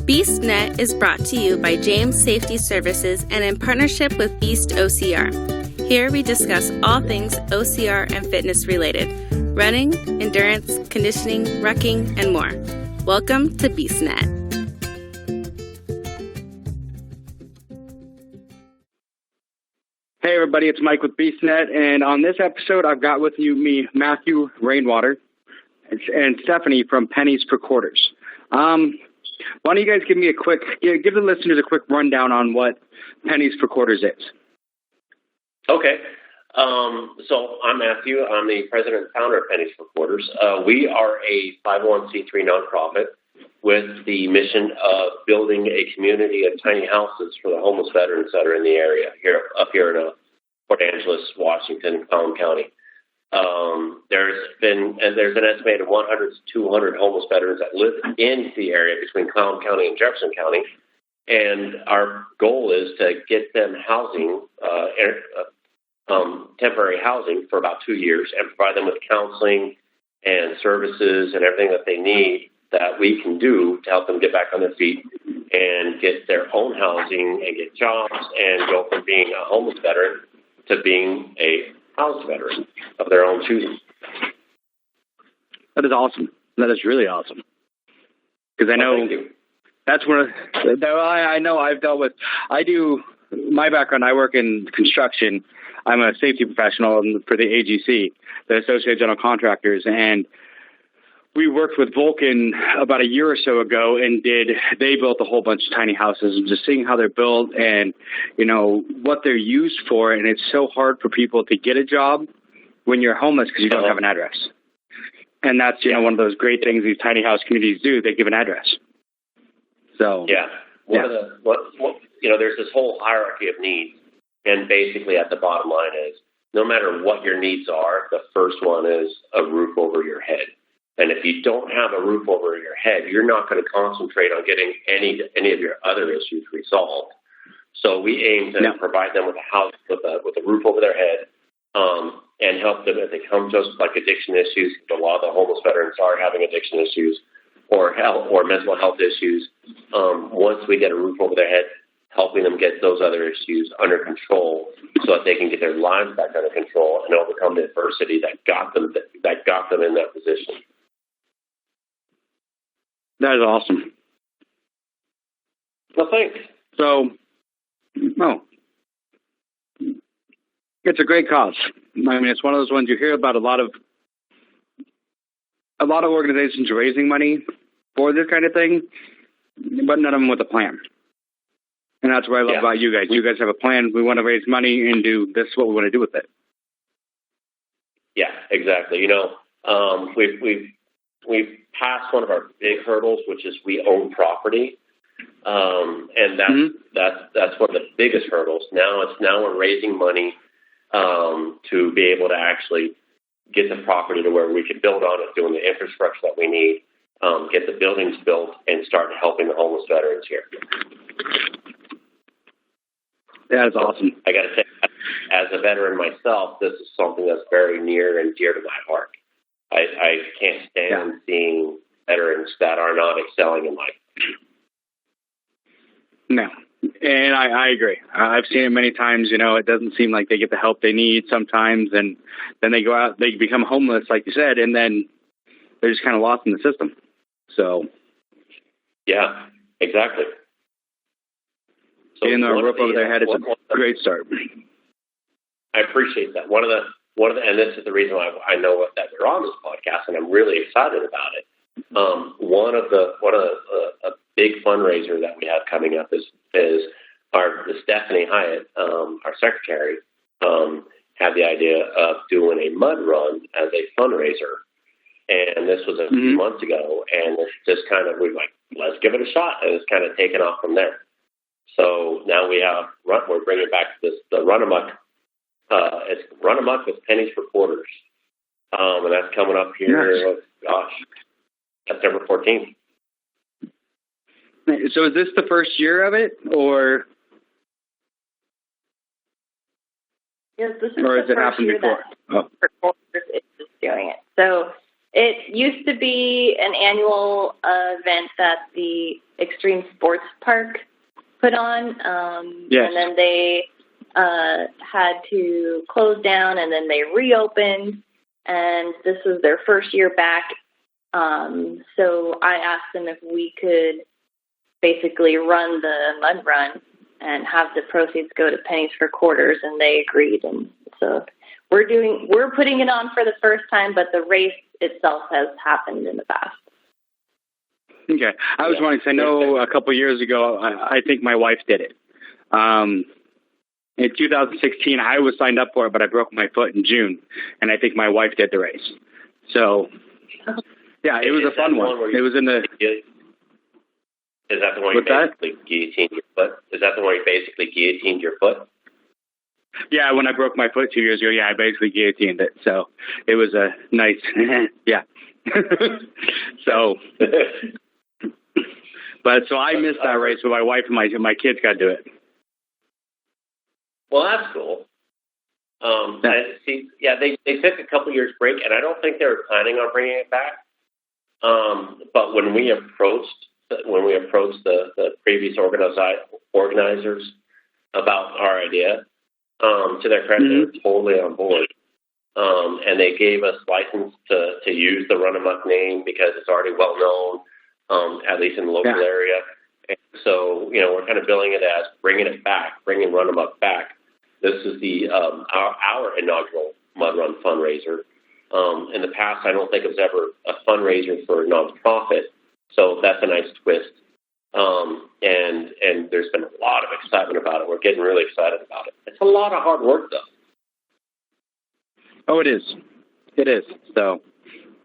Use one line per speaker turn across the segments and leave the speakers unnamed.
BeastNet is brought to you by James Safety Services and in partnership with Beast OCR. Here we discuss all things OCR and fitness related, running, endurance, conditioning, wrecking, and more. Welcome to BeastNet.
Hey everybody, it's Mike with BeastNet, and on this episode I've got with me Matthew Rainwater and Stephanie from Pennies Per Quarters. Why don't you guys give the listeners a quick rundown on what Pennies Per Quarters is?
Okay. So I'm Matthew. I'm the president and founder of Pennies Per Quarters. We are a 501c3 nonprofit with the mission of building a community of tiny houses for the homeless veterans that are in the area up here in Port Angeles, Washington, Collin County. There's an estimated 100 to 200 homeless veterans that live in the area between Collin County and Jefferson County, and our goal is to get them housing, temporary housing for about 2 years, and provide them with counseling and services and everything that they need that we can do to help them get back on their feet and get their own housing and get jobs and go from being a homeless veteran to being a housed veteran of their own choosing.
That is awesome. That is really awesome. Because I know that's one of I know I've dealt with. My background, I work in construction. I'm a safety professional for the AGC, the Associated General Contractors, and we worked with Vulcan about a year or so ago, and they built a whole bunch of tiny houses, and just seeing how they're built and, what they're used for. And it's so hard for people to get a job when you're homeless because you don't have an address. And that's, one of those great things these tiny house communities do. They give an address. So, there's this whole hierarchy of needs. And basically at the bottom line is no matter what your needs are, the first one is a roof over your head. And if you don't have a roof over your head, you're not going to concentrate on getting any of your other issues resolved. So we aim to provide them with a house with a roof over their head, and help them if they come to us with like addiction issues. A lot of the homeless veterans are having addiction issues or mental health issues. Once we get a roof over their head, helping them get those other issues under control so that they can get their lives back under control and overcome the adversity that got them in that position. That is awesome.
Well, thanks.
So, it's a great cause. I mean, it's one of those ones you hear about a lot of organizations raising money for this kind of thing, but none of them with a plan. And that's what I love about you guys. You guys have a plan. We want to raise money and do this is what we want to do with it.
Yeah, exactly. We've passed one of our big hurdles, which is we own property. And that's one of the biggest hurdles. Now we're raising money to be able to actually get the property to where we can build on it, doing the infrastructure that we need, get the buildings built, and start helping the homeless veterans here.
That is awesome.
I got to say, as a veteran myself, this is something that's very near and dear to my heart. I can't stand seeing veterans that are not excelling in life.
No, and I agree. I've seen it many times. It doesn't seem like they get the help they need sometimes, and then they go out, they become homeless, like you said, and then they're just kind of lost in the system. So,
yeah, exactly. So
getting a roof over their head is a great start.
I appreciate that. One of the, and this is the reason why I know that we're on this podcast, and I'm really excited about it. One of the big fundraiser that we have coming up is Stephanie Hyatt, our secretary, had the idea of doing a mud run as a fundraiser, and this was a few months ago, and it's just kind of we're like, let's give it a shot, and it's kind of taken off from there. So now we're bringing back the Run Amok. It's Run Amok with Pennies Per Quarters, and that's coming up here. September 14th.
So is this the first year of it, or?
Yes, this is
or
the
has it
first
happened
year
before?
that is doing it. So It used to be an annual event that the Extreme Sports Park put on,
Yes.
and then they had to close down, and then they reopened, and this was their first year back. So I asked them if we could basically run the mud run and have the proceeds go to Pennies for Quarters, and they agreed. And so we're putting it on for the first time, but the race itself has happened in the past.
Okay. I was wondering, 'cause I know a couple of years ago, I think my wife did it. In 2016, I was signed up for it, but I broke my foot in June, and I think my wife did the race. So, yeah, it was a fun one. It was in the...
Is that the one you basically guillotined your foot? Is that the one you basically guillotined your foot?
Yeah, when I broke my foot 2 years ago, yeah, I basically guillotined it. So it was a nice, yeah. So, but so I missed that race, but my wife and my kids got to do it.
Well, that's cool. They took a couple years break, and I don't think they were planning on bringing it back. But when we approached the previous organizers about our idea, to their credit, they were totally on board. And they gave us license to use the Run Amok name because it's already well known, at least in the local area. And so, we're kind of billing it as bringing Run Amok back. This is our inaugural Mud Run fundraiser. In the past, I don't think it was ever a fundraiser for a nonprofit, so that's a nice twist. And there's been a lot of excitement about it. We're getting really excited about it. It's a lot of hard work, though.
Oh, it is. It is. So,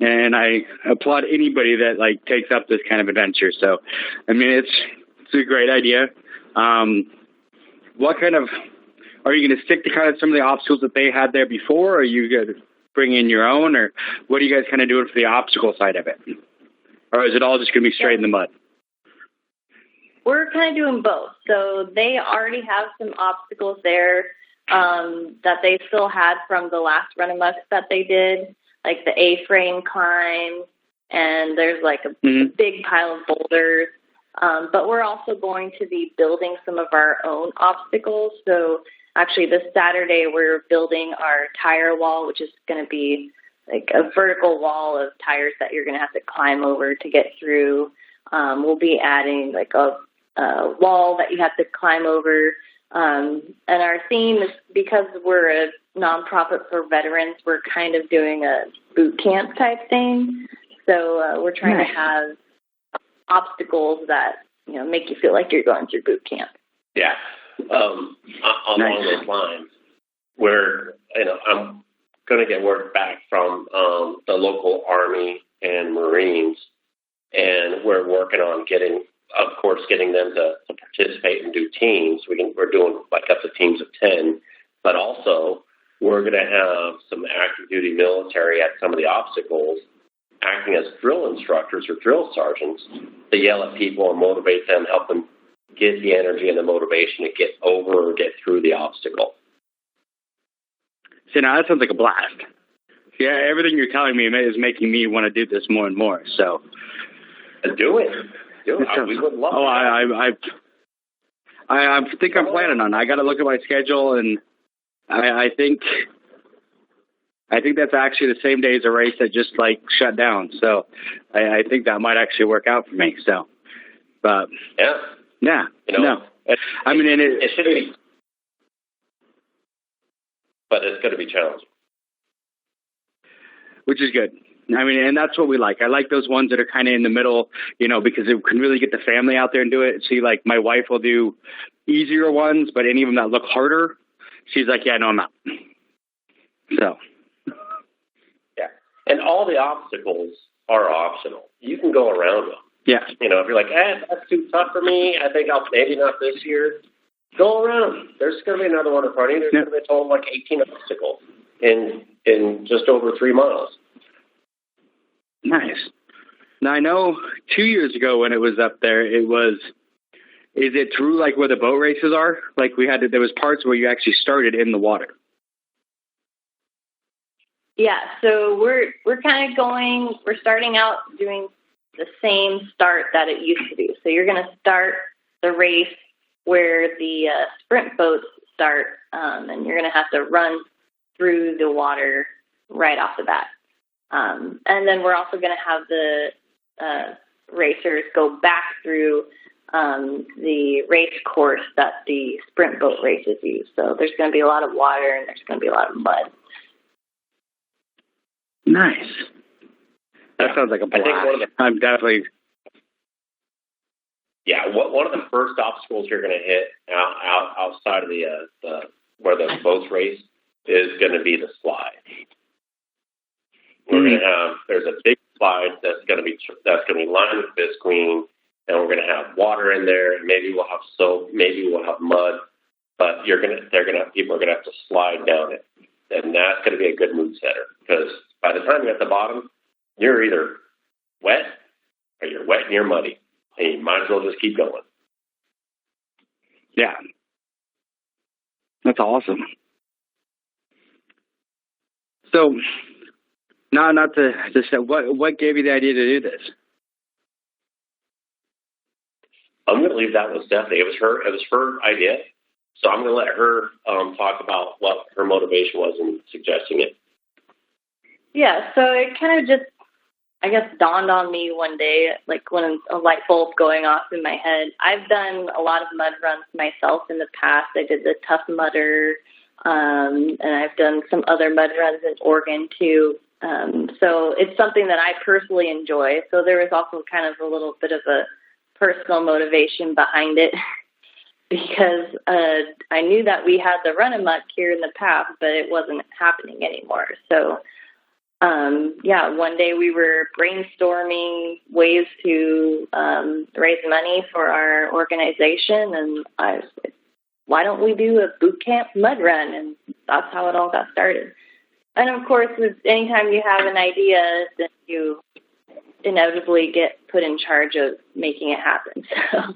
and I applaud anybody that takes up this kind of adventure. So, I mean, it's a great idea. What kind of, are you going to stick to kind of some of the obstacles that they had there before? Or are you going to bring in your own, or what are you guys kind of doing for the obstacle side of it? Or is it all just going to be straight in the mud?
We're kind of doing both. So they already have some obstacles there that they still had from the last Run Amok that they did, like the A-frame climb, and there's a big pile of boulders. But we're also going to be building some of our own obstacles. So actually this Saturday we're building our tire wall, which is going to be like a vertical wall of tires that you're going to have to climb over to get through. We'll be adding a wall that you have to climb over. And our theme is, because we're a nonprofit for veterans, we're kind of doing a boot camp type thing. So we're trying to have obstacles that, make you feel like you're going through boot camp.
Yeah. Along those lines, where, I'm going to get word back from the local Army and Marines, and we're working on getting them to participate and do teams. We're doing up to teams of 10, but also we're going to have some active duty military at some of the obstacles acting as drill instructors or drill sergeants to yell at people and motivate them, help them get the energy and the motivation to get over or get through the obstacle.
See, now that sounds like a blast. Yeah, everything you're telling me is making me want to do this more and more. So,
do it. We would love it.
I think I'm planning on it. I got to look at my schedule, and I think that's actually the same day as a race that just shut down. So I think that might actually work out for me. So, but yeah, no. I mean,
it should be, but it's going to be challenging,
which is good. I mean, and that's what we like. I like those ones that are kind of in the middle, because it can really get the family out there and do it. See, my wife will do easier ones, but any of them that look harder, she's like, yeah, no, I'm not. So.
Yeah. And all the obstacles are optional. You can go around them.
Yeah.
If you're like, that's too tough for me, I think I'll maybe not this year. Go around. There's going to be another one in front of you. There's going to be a total of 18 obstacles in just over 3 miles.
Nice. Now, I know 2 years ago when it was up there, is it true where the boat races are? There was parts where you actually started in the water.
Yeah, so we're kind of we're starting out doing the same start that it used to do. So you're going to start the race where the sprint boats start, and you're going to have to run through the water right off the bat. And then we're also going to have the racers go back through the race course that the sprint boat races use. So there's going to be a lot of water and there's going to be a lot of mud.
Nice. That sounds like a blast. I'm definitely.
Yeah, one of the first obstacles you're going to hit outside of the where the boats race is going to be the slide. We're going to have there's a big slide that's going to be lined with visqueen, and we're going to have water in there. Maybe we'll have soap, maybe we'll have mud, but people are going to have to slide down it, and that's going to be a good mood setter because by the time you're at the bottom, you're either wet or you're wet and you're muddy, and you might as well just keep going.
Yeah, that's awesome. So, not to say what gave you the idea to do this?
I'm going to leave that with Stephanie. It was her idea, so I'm going to let her talk about what her motivation was in suggesting it.
Yeah, so it kind of just, I guess, dawned on me one day, like when a light bulb going off in my head. I've done a lot of mud runs myself in the past. I did the Tough Mudder, and I've done some other mud runs in Oregon too. So it's something that I personally enjoy. So there was also kind of a little bit of a personal motivation behind it because I knew that we had the Run Amok here in the past, but it wasn't happening anymore. So one day we were brainstorming ways to raise money for our organization, and I was like, why don't we do a boot camp mud run? And that's how it all got started. And of course, anytime you have an idea, then you inevitably get put in charge of making it happen. So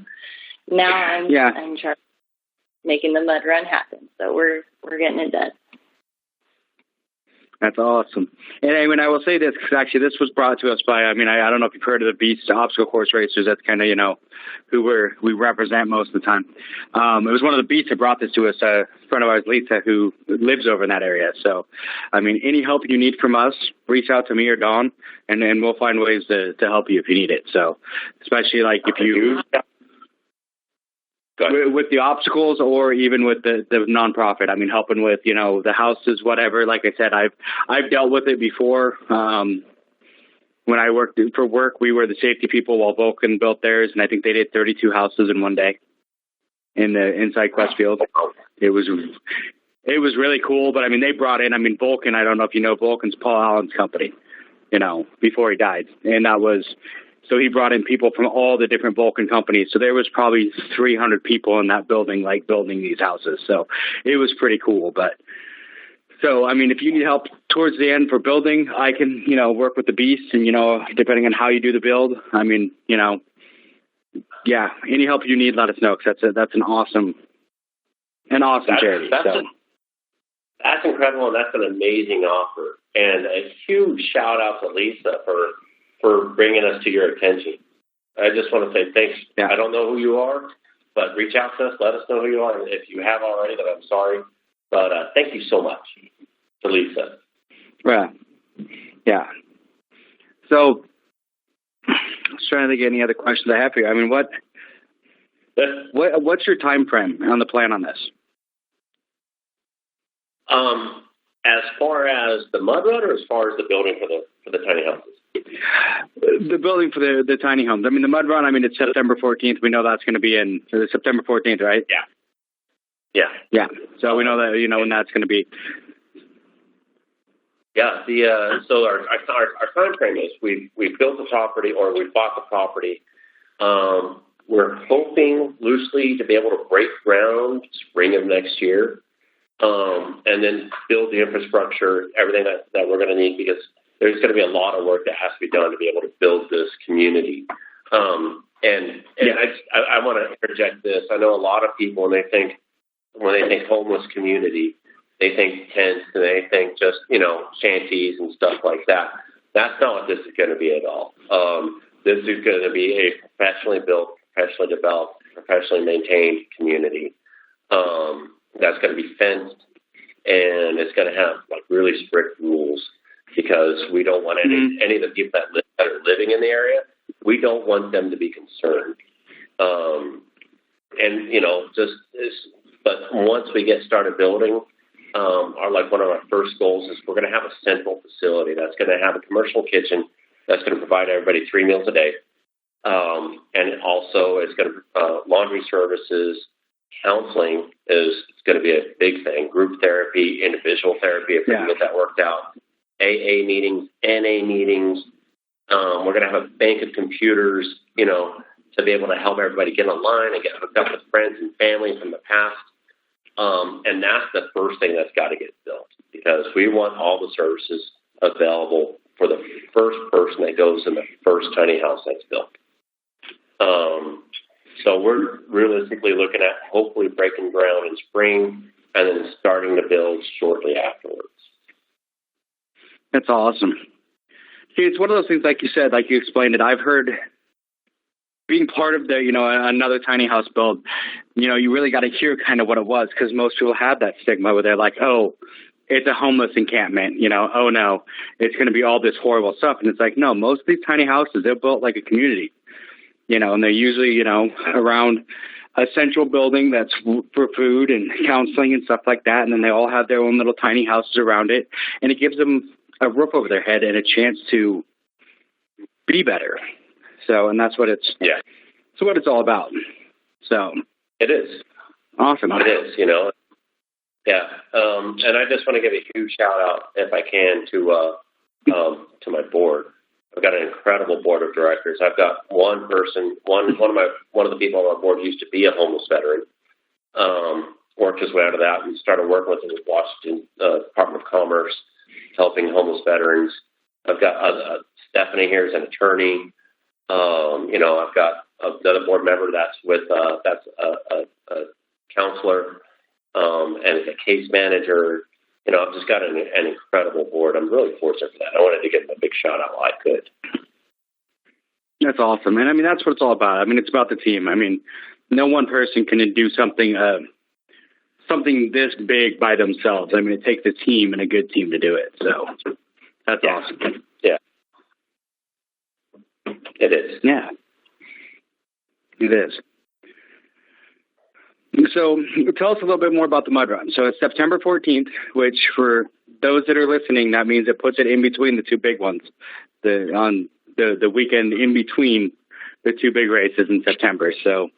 now I'm in charge of making the mud run happen. So we're getting it done.
That's awesome. And I will say this, because actually this was brought to us by, I don't know if you've heard of the Beast Obstacle Course Racers. That's kind of, who we represent most of the time. It was one of the Beasts that brought this to us, a friend of ours, Lisa, who lives over in that area. So, any help you need from us, reach out to me or Dawn, and we'll find ways to help you if you need it. So, especially like if you... With the obstacles or even with the nonprofit, helping with, the houses, whatever. Like I said, I've dealt with it before. When I worked for work, we were the safety people while Vulcan built theirs. And I think they did 32 houses in one day inside Questfield. It was really cool. But they brought in, Vulcan, I don't know if you know, Vulcan's Paul Allen's company, before he died. And that was, so he brought in people from all the different Vulcan companies. So there was probably 300 people in that building, building these houses. So it was pretty cool. But so, if you need help towards the end for building, I can, work with the Beast and, depending on how you do the build, any help you need, let us know. Cause that's an awesome charity.
That's incredible. And that's an amazing offer, and a huge shout out to Lisa for bringing us to your attention. I just want to say thanks. Yeah. I don't know who you are, but reach out to us. Let us know who you are. And if you have already, then I'm sorry. But thank you so much to Lisa.
Yeah. So I was trying to think of any other questions I have for you. What's your time frame on the plan on this?
As far as the mud run, or as far as the building for the tiny houses?
The building for the tiny homes. The mud run, it's September 14th. We know that's going to be in September 14th, right?
Yeah.
So we know that, when that's going to be.
Yeah. So our time frame is we've built the property, or we've bought the property. We're hoping loosely to be able to break ground spring of next year, and then build the infrastructure, everything that we're going to need, because there's going to be a lot of work that has to be done to be able to build this community. I want to interject this. I know a lot of people, when they think homeless community, They think tents, and they think just, shanties and stuff like that. That's not what this is going to be at all. This is going to be a professionally built, professionally developed, professionally maintained community. That's going to be fenced, and it's going to have really strict rules, because we don't want any of the people that are living in the area, we don't want them to be concerned. But once we get started building, one of our first goals is we're going to have a central facility that's going to have a commercial kitchen that's going to provide everybody 3 meals a day. And also it's going to, laundry services, counseling is going to be a big thing. Group therapy, individual therapy, if we can get that worked out. AA meetings, NA meetings. We're going to have a bank of computers, to be able to help everybody get online and get hooked up with friends and family from the past. And that's the first thing that's got to get built, because we want all the services available for the first person that goes in the first tiny house that's built. So we're realistically looking at hopefully breaking ground in spring and then starting to build shortly afterwards.
That's awesome. See, it's one of those things, like you said, like you explained it, I've heard being part of the, another tiny house build, you really got to hear kind of what it was, because most people have that stigma where they're like, oh, it's a homeless encampment, oh no, it's going to be all this horrible stuff. And it's like, no, most of these tiny houses, they're built like a community, and they're usually, around a central building that's for food and counseling and stuff like that. And then they all have their own little tiny houses around it. And it gives them a roof over their head and a chance to be better. So, and that's what it's what it's all about. So
it is
awesome.
It is, yeah. And I just want to give a huge shout out, if I can, to my board. I've got an incredible board of directors. I've got one person, one of the people on my board used to be a homeless veteran. Worked his way out of that and started working with the Washington Department of Commerce, helping homeless veterans. I've got Stephanie here is an attorney. I've got another board member that's a counselor, and is a case manager. I've just got an incredible board. I'm really fortunate for that. I wanted to give them a big shout out while I could.
That's awesome. And I mean, that's what it's all about. I mean, it's about the team. I mean, no one person can do something this big by themselves. I mean, it takes a team and a good team to do it. So that's awesome.
Yeah. It is.
Yeah. It is. So tell us a little bit more about the mud run. So it's September 14th, which for those that are listening, that means it puts it in between the two big ones, on the weekend in between the two big races in September. So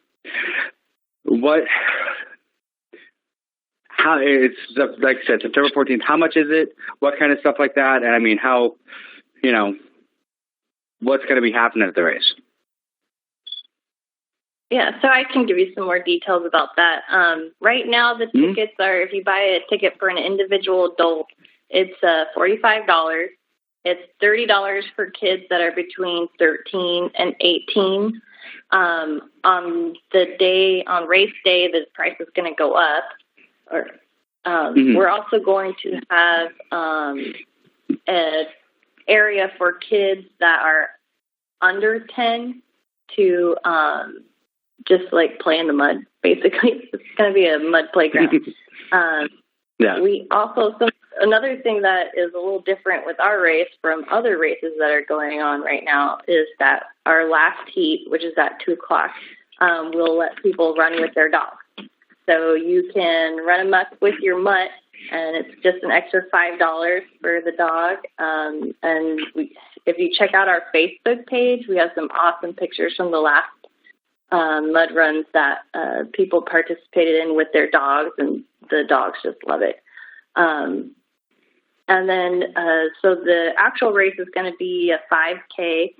how it's like I said, September 14th, how much is it? What kind of stuff like that? And I mean, how, what's going to be happening at the race?
Yeah, so I can give you some more details about that. Right now, the tickets are, if you buy a ticket for an individual adult, it's $45. It's $30 for kids that are between 13 and 18. On race day, the price is going to go up. We're also going to have an area for kids that are under 10 to just like play in the mud, basically. It's going to be a mud playground. We also, another thing that is a little different with our race from other races that are going on right now is that our last heat, which is at 2:00, we'll let people run with their dogs. So you can run amok with your mutt, and it's just an extra $5 for the dog. If you check out our Facebook page, we have some awesome pictures from the last mud runs that people participated in with their dogs, and the dogs just love it. So the actual race is going to be a 5K.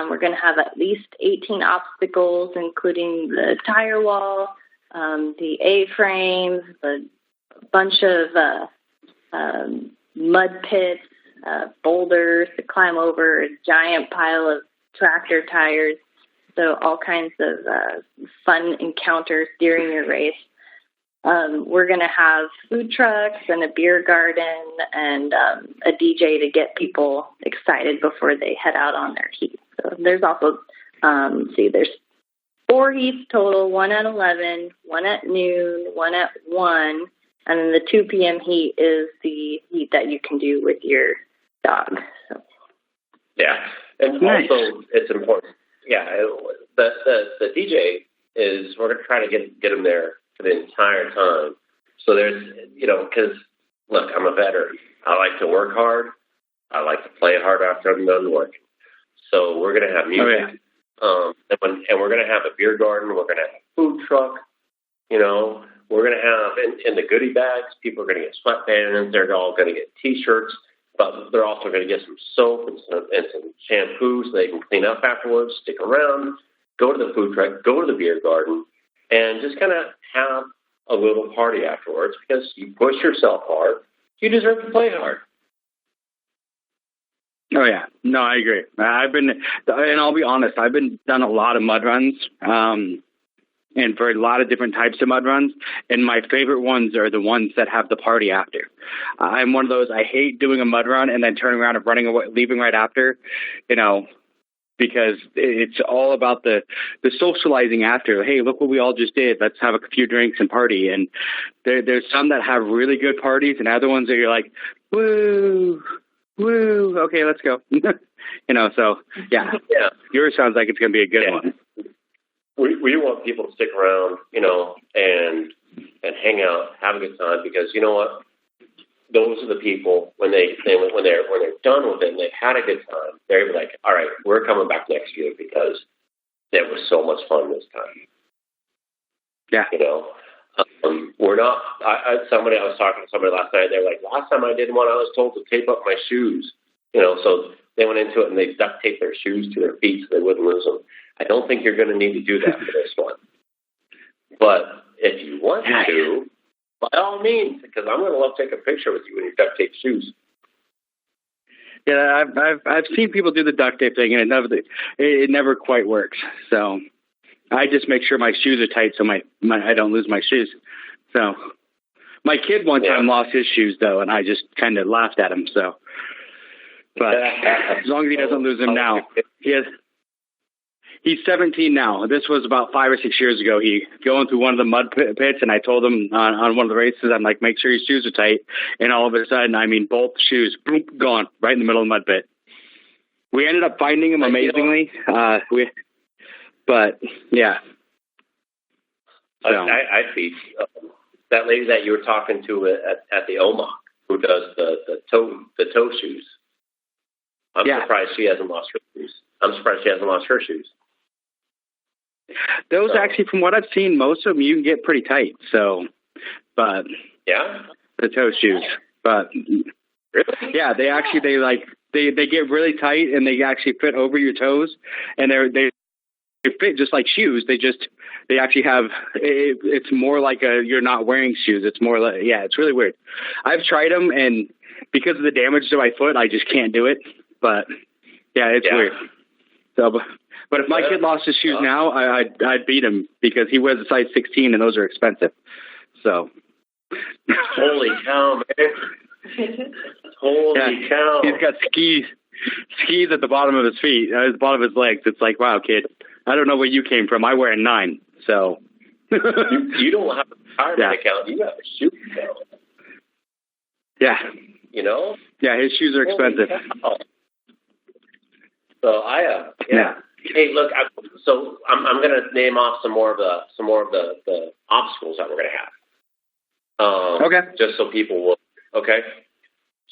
We're going to have at least 18 obstacles, including the tire wall, the A-frames, a bunch of mud pits, boulders to climb over, a giant pile of tractor tires. So all kinds of fun encounters during your race. We're going to have food trucks and a beer garden and a DJ to get people excited before they head out on their heat. So there's also, there's 4 heats total, 1 at 11, 1 at noon, 1 at 1, and then the 2 p.m. heat is the heat that you can do with your dog. So.
Yeah, and
nice.
Also it's important. Yeah, the DJ is, we're going to try to get them there for the entire time. So there's, because, look, I'm a veteran. I like to work hard. I like to play hard after I'm done working. So we're going to have music.
Oh, yeah.
And we're going to have a beer garden. We're going to have a food truck. We're going to have, in the goodie bags, people are going to get sweatbands. They're all going to get T-shirts. But they're also going to get some soap and some shampoo so they can clean up afterwards, stick around, go to the food truck, go to the beer garden, and just kind of have a little party afterwards because you push yourself hard. You deserve to play hard.
Oh, yeah. No, I agree. And I'll be honest, I've done a lot of mud runs, and for a lot of different types of mud runs. And my favorite ones are the ones that have the party after. I'm one of those, I hate doing a mud run and then turning around and running away, leaving right after, because it's all about the socializing after. Hey, look what we all just did. Let's have a few drinks and party. And there's some that have really good parties and other ones that you're like, woo, okay, let's go. So yeah. Yours sounds like it's going to be a good one.
We want people to stick around, and hang out, have a good time, because you know what? Those are the people when they're done with it and they've had a good time, they're like, all right, we're coming back next year because it was so much fun this time.
Yeah.
We're not. I was talking to somebody last night. They're like, last time I did one, I was told to tape up my shoes. So they went into it and they duct taped their shoes to their feet so they wouldn't lose them. I don't think you're going to need to do that for this one. But if you want to, by all means, because I'm going to love to take a picture with you in your duct tape shoes.
Yeah, I've seen people do the duct tape thing, and it never quite works. So I just make sure my shoes are tight so I don't lose my shoes. So my kid one time lost his shoes though, and I just kind of laughed at him. So, but as long as he doesn't lose them now, He's 17 now. This was about 5 or 6 years ago. He going through one of the mud pits, and I told him on one of the races, I'm like, make sure your shoes are tight. And all of a sudden, both shoes, boom, gone right in the middle of the mud pit. We ended up finding him amazingly. But yeah. So.
I see that lady that you were talking to at the OMOC who does the toe shoes. I'm surprised she hasn't lost her shoes.
Those actually, from what I've seen, most of them you can get pretty tight. So, but the toe shoes, but
really?
Yeah, they get really tight and they actually fit over your toes, and they fit just like shoes. They actually have it's more like you're not wearing shoes. It's more like it's really weird. I've tried them, and because of the damage to my foot, I just can't do it. But it's weird. So, but if my kid lost his shoes now, I'd beat him because he wears a size 16 and those are expensive. So.
Holy cow, man! Holy cow!
He's got skis at the bottom of his feet, at the bottom of his legs. It's like, wow, kid, I don't know where you came from. I wear a 9, so.
you don't have a retirement account. You have a shoe account.
Yeah. Yeah, his shoes are expensive.
So Hey, look. I'm going to name off some more of the obstacles that we're going to have.
Okay.
Just so people will. Okay.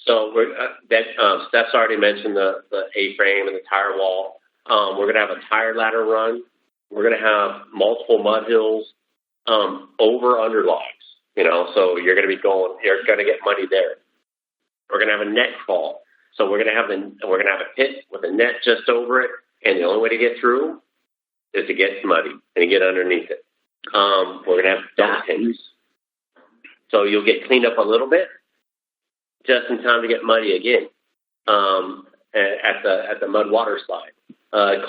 So Steph's already mentioned the A-frame and the tire wall. We're going to have a tire ladder run. We're going to have multiple mud hills, over under logs. So you're going to get muddy there. We're going to have a net crawl. So we're going to have a pit with a net just over it, and the only way to get through is to get muddy and to get underneath it. We're going to have dunk tanks. So you'll get cleaned up a little bit just in time to get muddy again at the mud water slide.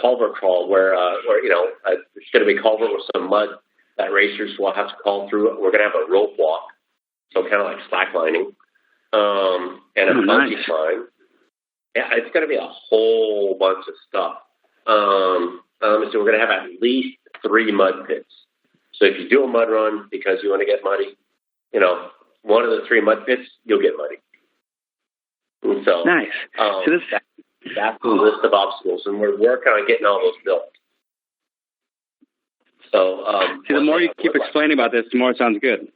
Culvert crawl where it's going to be culvert with some mud that racers will have to call through it. We're going to have a rope walk, so kind of like slacklining, and a bungee climb. Yeah, it's going to be a whole bunch of stuff. So we're going to have at least 3 mud pits. So if you do a mud run because you want to get muddy, one of the 3 mud pits, you'll get muddy. And so,
nice.
So that's the list of obstacles, and we're working on getting all those built. So,
the more you keep explaining about this, the more it sounds good.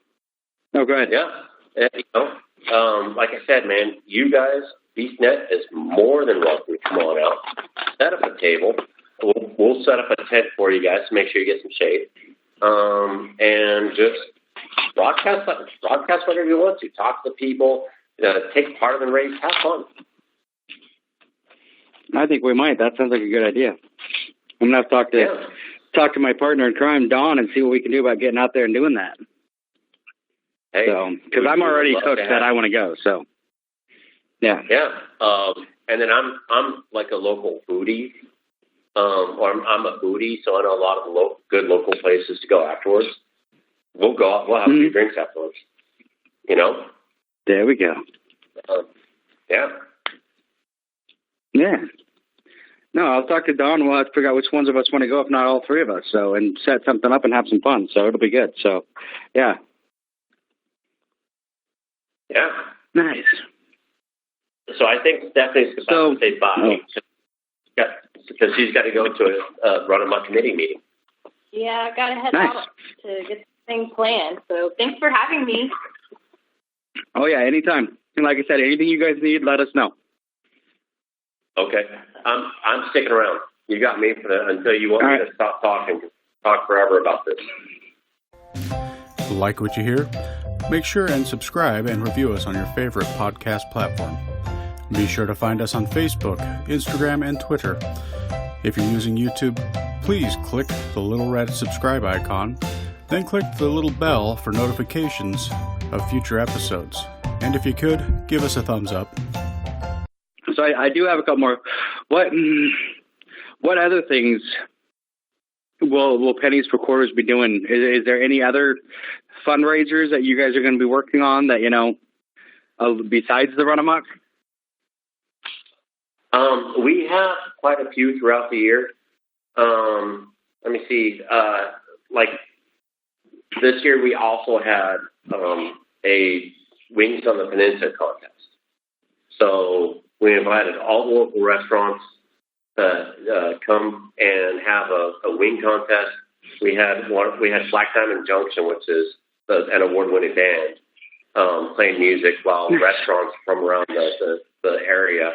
Oh, go ahead.
Yeah. Like I said, man, you guys, BeastNet is more than welcome to come on out. Set up a table. We'll set up a tent for you guys to make sure you get some shade. And just broadcast whatever you want to. Talk to people. Take part in the race. Have fun.
I think we might. That sounds like a good idea. I'm going to have to talk to my partner in crime, Dawn, and see what we can do about getting out there and doing that.
Hey,
because I'm already hooked that I want to go. So, yeah.
Yeah. And then I'm like a local foodie. Or I'm a foodie, so I know a lot of good local places to go afterwards. We'll go out. We'll have a few drinks afterwards.
There we go.
Yeah.
Yeah. No, I'll talk to Dawn. We'll have to figure out which ones of us want to go, if not all 3 of us. So, and set something up and have some fun. So it'll be good. So, yeah.
Yeah.
Nice.
So I think Stephanie's about to say bye because she's got to go to a run-amok committee meeting.
Yeah, I got to head out to get things planned. So thanks for having me.
Oh, yeah, anytime. And like I said, anything you guys need, let us know.
Okay. I'm sticking around. You got me until you want me to stop talking. Talk forever about this.
Like what you hear? Make sure and subscribe and review us on your favorite podcast platform. Be sure to find us on Facebook, Instagram, and Twitter. If you're using YouTube, please click the little red subscribe icon, then click the little bell for notifications of future episodes. And if you could, give us a thumbs up.
So I do have a couple more. What other things will Pennies for Quarters be doing? Is there any other fundraisers that you guys are going to be working on that, besides the Run-Amok?
We have quite a few throughout the year. Let me see. Like this year, we also had a Wings on the Peninsula contest. So we invited all the local restaurants to come and have a wing contest. We had Black Diamond Junction, which is an award-winning band, playing music while restaurants from around the area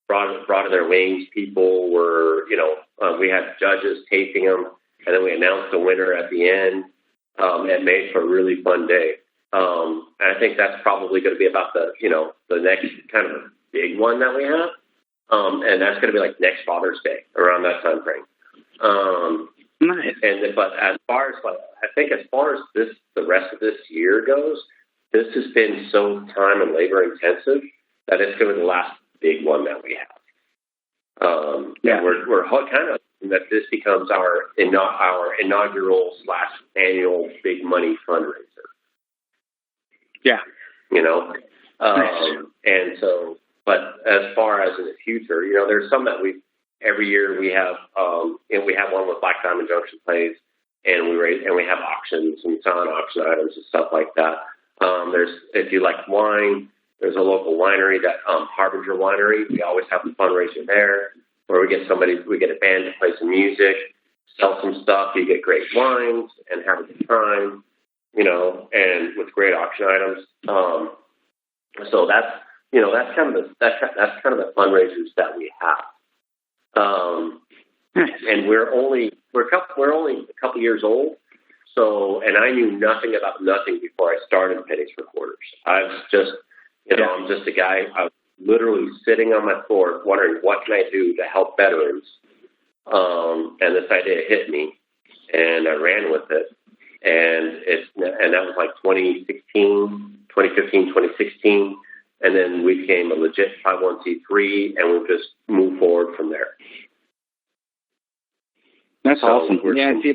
brought in their wings. People were, we had judges tasting them, and then we announced the winner at the end. It made for a really fun day. And I think that's probably going to be about the next kind of big one that we have. And that's going to be like next Father's Day, around that time frame.
Nice.
But as far as the rest of this year goes, this has been so time and labor intensive that it's going to be the last big one that we have. And we're kind of that this becomes our inaugural / annual big money fundraiser.
Yeah.
And so, but as far as in the future, there's some that every year we have, we have one with Black Diamond Junction plays, and we have auctions and silent auction items and stuff like that. If you like wine, there's a local winery that, Harbinger Winery. We always have a fundraiser there where we get a band to play some music, sell some stuff. You get great wines and have a good time, and with great auction items. So that's kind of the fundraisers that we have. And we're only a couple years old. So, and I knew nothing about nothing before I started Pennies for Quarters. I was just, I'm just a guy. I was literally sitting on my floor wondering what can I do to help veterans. And this idea hit me, and I ran with it. And that was like 2015, 2016. And then we became a legit 501c3, and we've just moved forward from there.
That's awesome. Yeah, I see,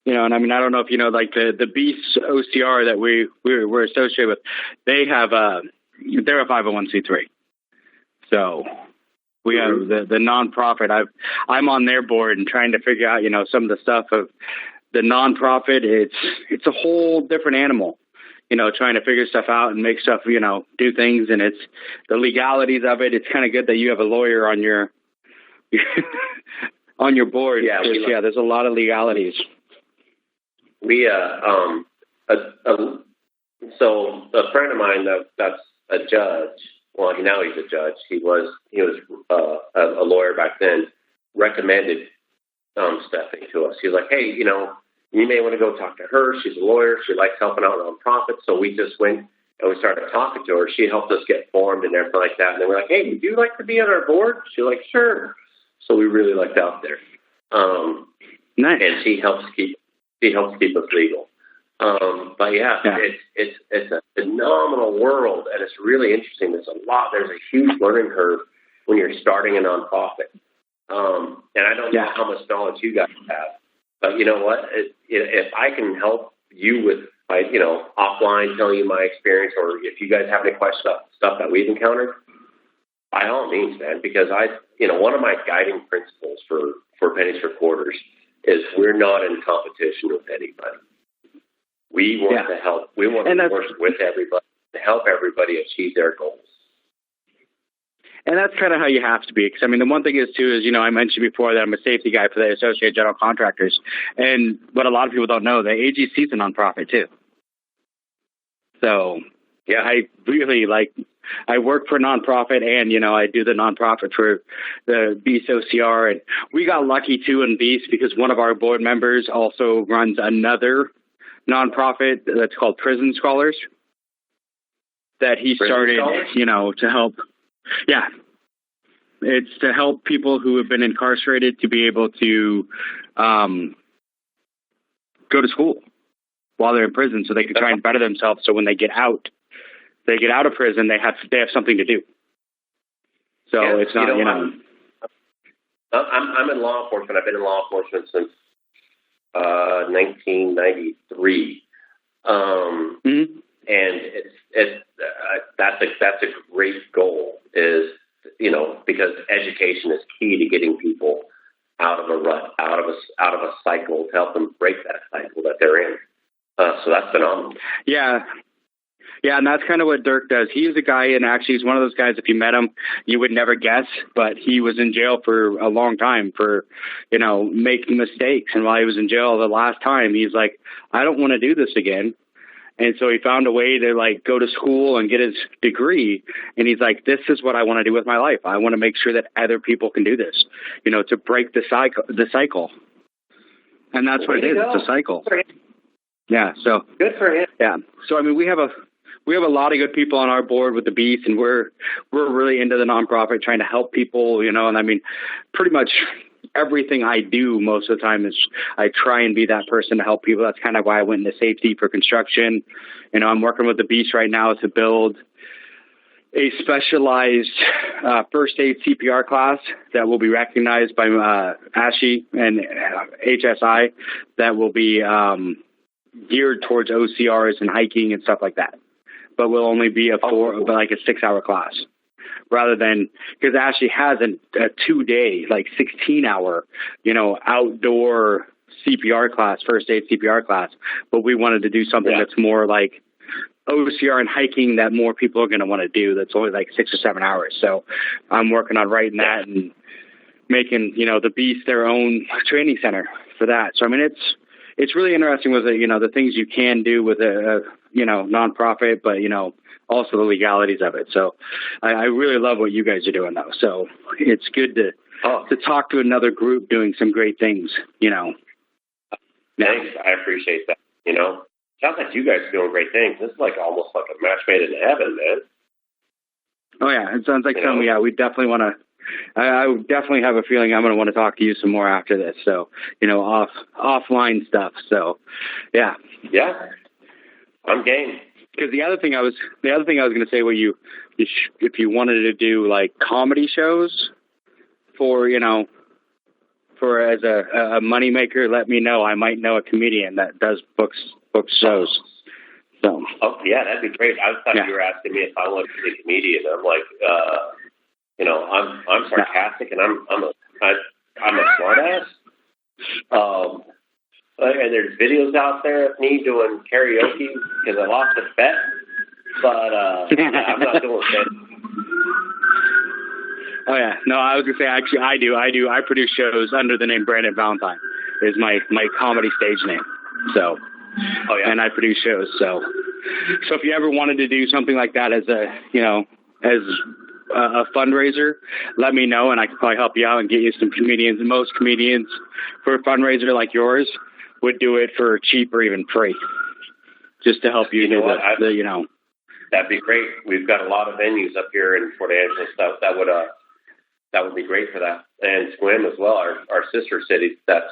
And I mean, I don't know if you know, like the Beast OCR that we're associated with, they have they're a 501c3. So we have the nonprofit. I'm on their board and trying to figure out, some of the stuff of the nonprofit. It's a whole different animal, trying to figure stuff out and make stuff, do things, and it's the legalities of it. It's kind of good that you have a lawyer on your on your board.
Yeah,
there's a lot of legalities.
We so a friend of mine that's a judge. Well, now he's a judge. He was a lawyer back then. Recommended Stephanie to us. He's like, hey, you may want to go talk to her. She's a lawyer. She likes helping out nonprofits. So we just went and we started talking to her. She helped us get formed and everything like that. And then we're like, hey, would you like to be on our board? She's like, sure. So we really lucked out there.
Nice.
And she helps keep us legal. But yeah. It's a phenomenal world, and it's really interesting. There's a huge learning curve when you're starting a nonprofit. And I don't know how much knowledge you guys have, but you know what? If I can help you with, offline, telling you my experience, or if you guys have any questions about stuff that we've encountered, by all means, man, because one of my guiding principles for Pennies for Quarters is we're not in competition with anybody. We want to help. We want to work with everybody to help everybody achieve their goals.
And that's kind of how you have to be. Because, I mean, the one thing is, too, is, I mentioned before that I'm a safety guy for the Associated General Contractors. And what a lot of people don't know, the AGC is a nonprofit, too. So, I really, I work for a nonprofit, and, I do the nonprofit for the Beast OCR. And we got lucky, too, in Beast because one of our board members also runs another nonprofit that's called Prison Scholars that he started, to help. Yeah. It's to help people who have been incarcerated to be able to go to school while they're in prison so they can try and better themselves. So when they get out of prison, they have something to do. So it's not,
I'm in law enforcement. I've been in law enforcement since 1993. And that's a great goal is, because education is key to getting people out of a rut, out of a cycle, to help them break that cycle that they're in. So that's phenomenal.
Yeah. Yeah, and that's kind of what Dirk does. He's a guy, and actually he's one of those guys, if you met him, you would never guess, but he was in jail for a long time for, making mistakes. And while he was in jail the last time, he's like, I don't want to do this again. And so he found a way to go to school and get his degree. And he's like, this is what I want to do with my life. I want to make sure that other people can do this, to break the cycle. And that's what it is. It's a cycle. Yeah. So
good for him.
Yeah. So, I mean, we have a lot of good people on our board with the Beast, and we're really into the nonprofit, trying to help people, and I mean, pretty much everything I do most of the time is I try and be that person to help people. That's kind of why I went into safety for construction. I'm working with the Beast right now to build a specialized first aid CPR class that will be recognized by ASHI and HSI that will be geared towards OCRs and hiking and stuff like that. But will only be a 6-hour class, rather than, because Ashley has a 2-day, 16-hour, outdoor CPR class, first aid CPR class. But we wanted to do something that's more like OCR and hiking that more people are going to want to do. That's only 6 or 7 hours. So I'm working on writing that and making, the Beast their own training center for that. So, I mean, it's really interesting with the things you can do with a nonprofit, but also the legalities of it. So I really love what you guys are doing, though. So it's good to talk to another group doing some great things.
Thanks. I appreciate that. Sounds like you guys are doing great things. This is almost like a match made in heaven, man.
Oh yeah, it sounds like something. Yeah, we definitely want to. I definitely have a feeling I'm going to want to talk to you some more after this. So, offline stuff. So, yeah.
Yeah. I'm game.
Because the other thing I was going to say, if you wanted to do comedy shows for for as a moneymaker, let me know. I might know a comedian that does book shows. So.
Oh yeah, that'd be great. I thought you were asking me if I wanted to be a comedian. I'm like, I'm sarcastic and I'm a smartass. And there's videos out there of me doing karaoke because I lost a bet, but I'm not doing it.
Oh yeah, no, I was gonna say actually I do. I produce shows under the name Brandon Valentine is my comedy stage name. So, and I produce shows. So if you ever wanted to do something like that as a fundraiser, let me know and I can probably help you out and get you some comedians. And most comedians for a fundraiser like yours would do it for cheap or even free, just to help you.
That'd be great. We've got a lot of venues up here in Port Angeles that would be great for that, and Sequim as well. Our sister city. That's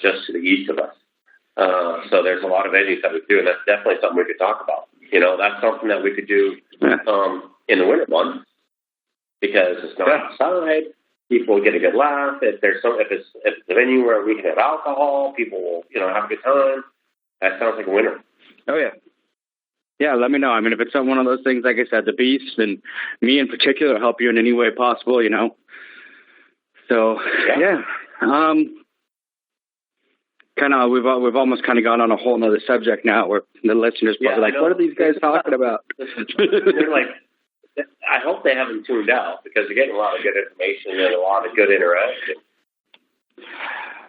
just to the east of us. So there's a lot of venues that we do, and that's definitely something we could talk about. That's something that we could do in the winter months because it's not outside. People will get a good laugh. If it's a venue where we can have alcohol, people will have a good time. That sounds like a winner.
Oh yeah. Yeah, let me know. I mean, if it's one of those things, like I said, the Beast and me in particular help you in any way possible, So kind of we've almost kind of gone on a whole nother subject now where the listeners probably what are these guys talking about?
They're like, I hope they haven't tuned out because they're getting a lot of good information and a lot of good interaction.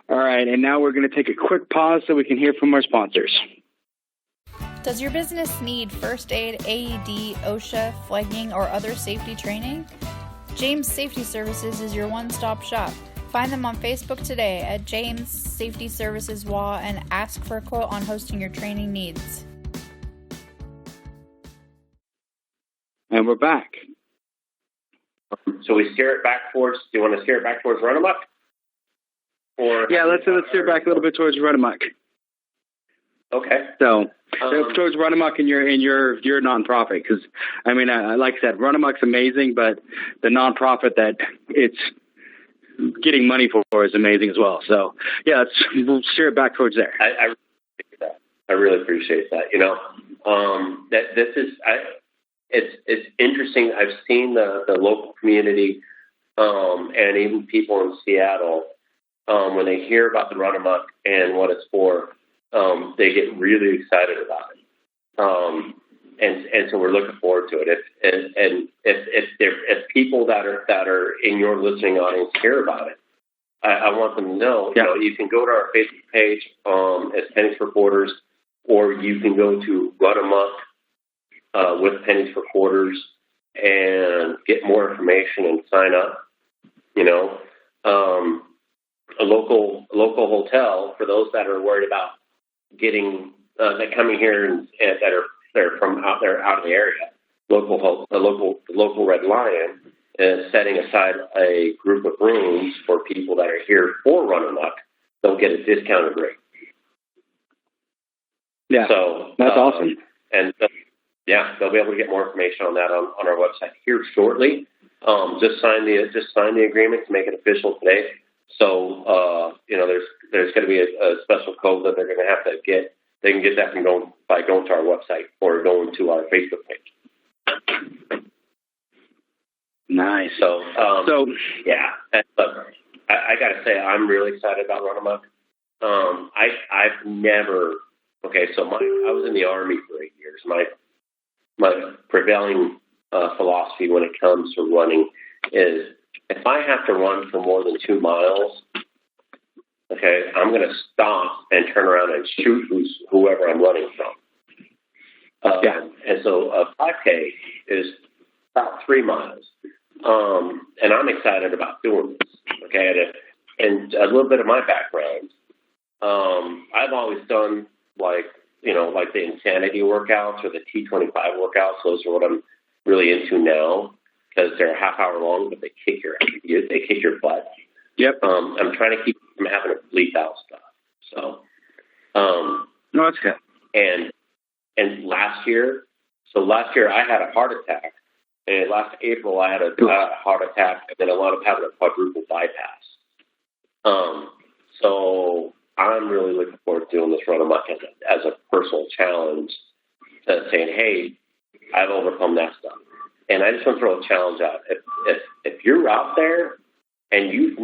All right, and now we're going to take a quick pause so we can hear from our sponsors.
Does your business need first aid, AED, OSHA, flagging, or other safety training? James Safety Services is your one-stop shop. Find them on Facebook today at James Safety Services WA and ask for a quote on hosting your training needs.
And we're back.
So we steer it back towards. Do you want to steer it back towards Run Amok? Or
let's steer back a little bit towards Run Amok.
Okay.
So towards Run Amok and your nonprofit, because I mean, like I said, Run Amok's amazing, but the nonprofit that it's getting money for is amazing as well. So we'll steer it back towards there.
I really appreciate that. That this is it's interesting. I've seen the local community and even people in Seattle when they hear about the Run Amok and what it's for. They get really excited about it, and so we're looking forward to it. If people that are in your listening audience care about it, I want them to know. You can go to our Facebook page as Pennies for Quarters, or you can go to Run Amok with Pennies for Quarters and get more information and sign up. A local hotel for those that are worried about getting that coming here and that are from out of the area. The local Red Lion is setting aside a group of rooms for people that are here for Run Amok. They'll get a discounted rate.
Yeah,
so
that's awesome.
And they'll be able to get more information on that on our website here shortly. Just sign the agreement to make it official today. So there's going to be a special code that they're going to have to get. They can get that by going to our website or going to our Facebook page.
Nice.
So but I got to say I'm really excited about Run Amok. I've never. Okay, so I was in the Army for 8 years. My prevailing philosophy when it comes to running is if I have to run for more than 2 miles, okay, I'm going to stop and turn around and shoot whoever I'm running from. And so a 5K is about 3 miles. And I'm excited about doing this. Okay, and a little bit of my background. I've always done like the Insanity workouts or the T25 workouts. Those are what I'm really into now because they're a half hour long, but they kick your butt.
Yep.
I'm trying to keep from having to bleep out stuff. So,
no, that's good.
And last year I had a heart attack
And last April, I had a heart attack, and then I wound up having a quadruple bypass. So I'm really looking forward to doing this run amok as a personal challenge, saying, hey, I've overcome that stuff. And I just want to throw a challenge out. If you're out there and you've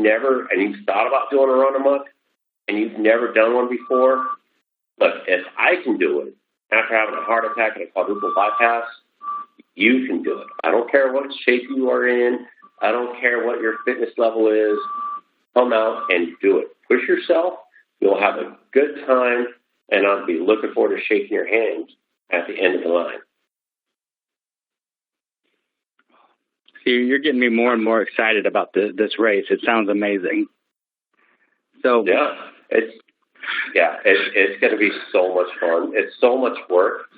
thought about doing a run amok and you've never done one before, look, if I can do it after having a heart attack and a quadruple bypass, you can do it. I don't care what shape you are in. I don't care what your fitness level is. Come out and do it. Push yourself. You'll have a good time, and I'll be looking forward to shaking your hand at the end of the line.
See, you're getting me more and more excited about this race. It sounds amazing. So
it's going to be so much fun. It's so much work,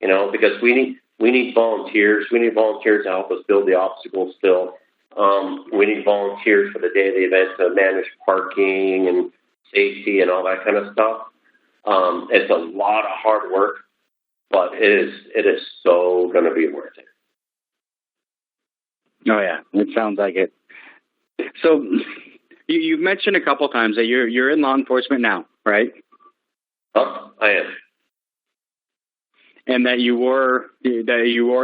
because we need volunteers. We need volunteers to help us build the obstacles still. We need volunteers for the day of the event to manage parking and safety and all that kind of stuff. It's a lot of hard work, but it is so going to be worth it.
Oh yeah, it sounds like it. So you mentioned a couple times that you're in law enforcement now, right?
I am.
And that you were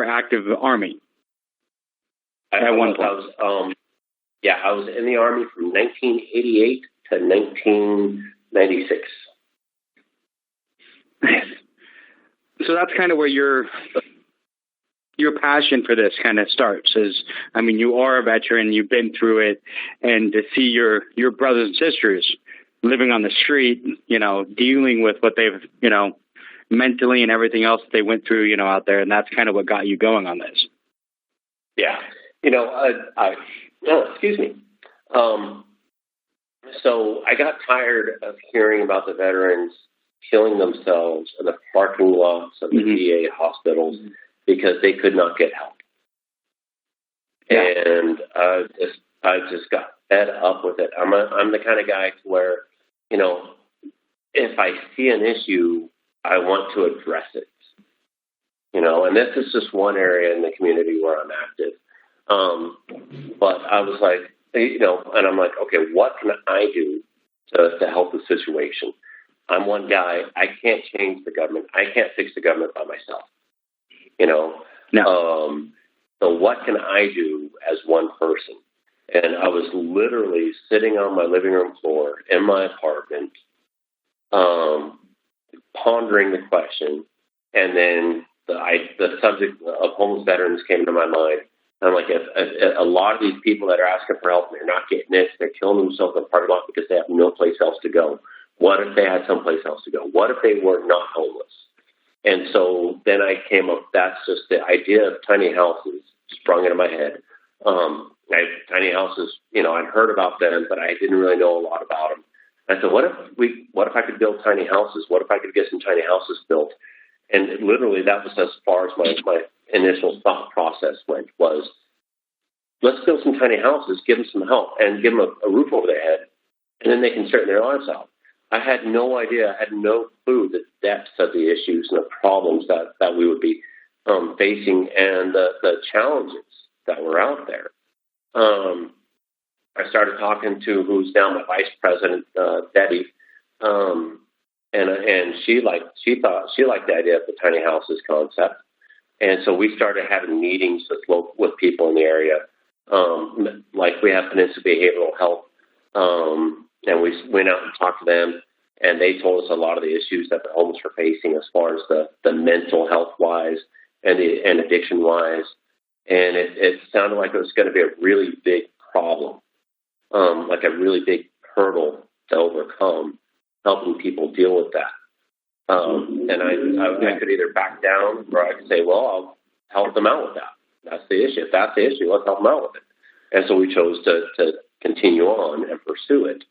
active Army at one point.
I was in the Army from 1988 to 1996.
So that's kind of where your passion for this kind of starts. You are a veteran, you've been through it, and to see your brothers and sisters living on the street, dealing with what they've, mentally and everything else that they went through, out there, and that's kind of what got you going on this.
Yeah. Excuse me. So I got tired of hearing about the veterans killing themselves in the parking lots of the VA hospitals because they could not get help. Yeah. And I just got fed up with it. I'm the kind of guy where, if I see an issue, I want to address it. And this is just one area in the community where I'm active. But I was like, and I'm like, okay, what can I do to help the situation? I'm one guy. I can't change the government. I can't fix the government by myself.
No.
So what can I do as one person? And I was literally sitting on my living room floor in my apartment, pondering the question, and then the subject of homeless veterans came to my mind. And I'm like, if a lot of these people that are asking for help and they're not getting it, they're killing themselves in the parking lot because they have no place else to go. What if they had someplace else to go? What if they were not homeless? And so then I came up, that's just the idea of tiny houses sprung into my head. Tiny houses, I'd heard about them, but I didn't really know a lot about them. I said, what if I could build tiny houses? What if I could get some tiny houses built? And literally that was as far as my initial thought process went, was let's build some tiny houses, give them some help, and give them a roof over their head, and then they can straighten their lives out. I had no idea, I had no clue the depths of the issues and the problems that we would be facing and the challenges that were out there. I started talking to who's now my vice president, Debbie, and she liked the idea of the tiny houses concept, and so we started having meetings with people in the area, like we have Peninsula Behavioral Health, and we went out and talked to them, and they told us a lot of the issues that the homeless were facing as far as the mental health wise and addiction wise, and it sounded like it was going to be a really big problem, like a really big hurdle to overcome, helping people deal with that. And I could either back down or I could say, well, I'll help them out with that. That's the issue. If that's the issue, let's help them out with it. And so we chose to continue on and pursue it.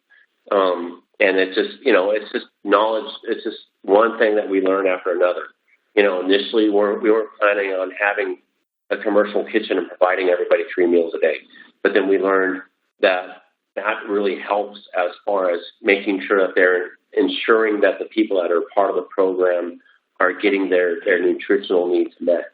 And it's just, it's just knowledge. It's just one thing that we learn after another. Initially we weren't planning on having a commercial kitchen and providing everybody 3 meals a day. But then we learned that really helps as far as making sure that they're ensuring that the people that are part of the program are getting their nutritional needs met.